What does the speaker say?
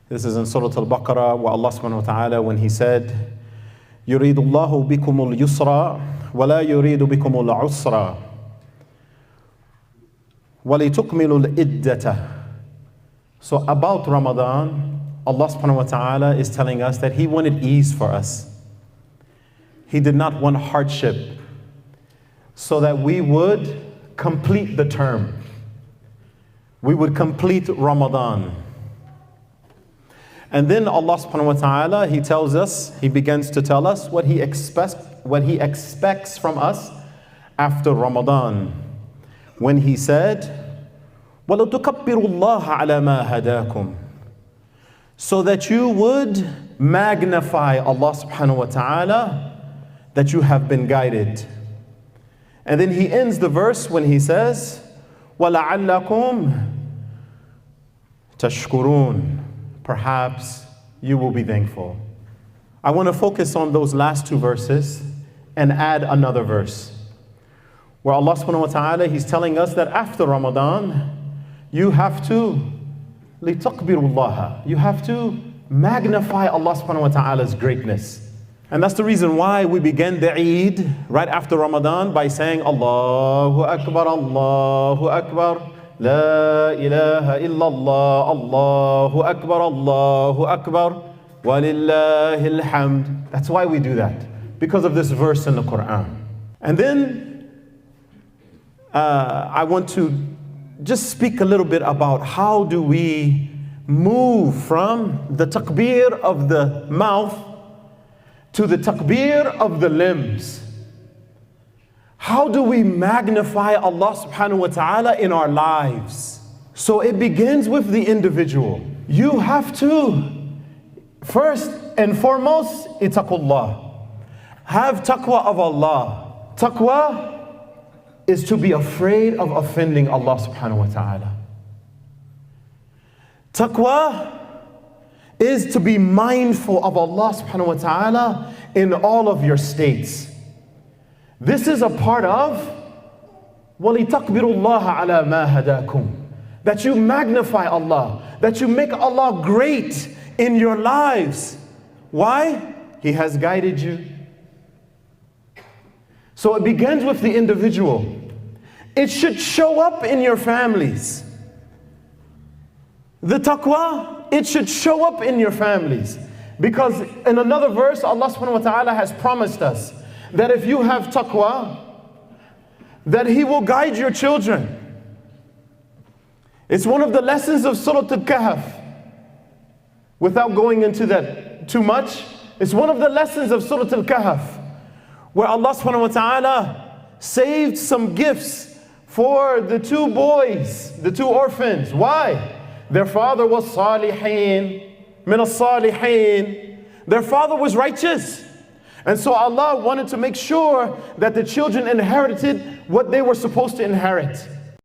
This is in Surah Al-Baqarah, where Allah subhanahu wa ta'ala, when He said, يُرِيدُ اللَّهُ بِكُمُ الْيُسْرَ وَلَا يُرِيدُ بِكُمُ الْعُسْرَ وَلِتُكْمِلُوا الْإِدَّةَ. So about Ramadan, Allah subhanahu wa ta'ala is telling us that He wanted ease for us. He did not want hardship, so that we would complete the term. We would complete Ramadan. And then Allah subhanahu wa ta'ala, He tells us, He begins to tell us what He expects from us after Ramadan. When He said, وَلَتُكَبِّرُوا اللَّهَ عَلَى مَا هَدَاكُمْ. So that you would magnify Allah subhanahu wa ta'ala, that you have been guided. And then He ends the verse when He says, وَلَعَلَّكُمْ تَشْكُرُونَ. Perhaps you will be thankful. I want to focus on those last two verses and add another verse, where Allah subhanahu wa ta'ala, He's telling us that after Ramadan, you have to لِتَقْبِرُوا اللَّهَ. You have to magnify Allah subhanahu wa ta'ala's greatness. And that's the reason why we began the Eid right after Ramadan by saying Allahu Akbar, Allahu Akbar, La ilaha illallah, Allahu Akbar, Allahu Akbar, Walillahi alhamd. That's why we do that, because of this verse in the Quran. And then I want to just speak a little bit about how do we move from the takbir of the mouth to the takbir of the limbs. How do we magnify Allah subhanahu wa ta'ala in our lives? So it begins with the individual. You have to, first and foremost, ittaqullah. Have taqwa of Allah. Taqwa is to be afraid of offending Allah subhanahu wa ta'ala. Taqwa is to be mindful of Allah subhanahu wa ta'ala in all of your states. This is a part of وَلِتَقْبِرُوا اللَّهَ عَلَى مَا هَدَاكُمْ. That you magnify Allah, that you make Allah great in your lives. Why? He has guided you. So it begins with the individual. It should show up in your families. The taqwa, it should show up in your families. Because in another verse, Allah subhanahu wa ta'ala has promised us that if you have taqwa, that He will guide your children. It's one of the lessons of Surah Al-Kahf. Without going into that too much, it's one of the lessons of Surah Al-Kahf, where Allah subhanahu wa ta'ala saved some gifts for the two boys, the two orphans. Why? Their father was salihin, min as-salihin. Their father was righteous. And so Allah wanted to make sure that the children inherited what they were supposed to inherit.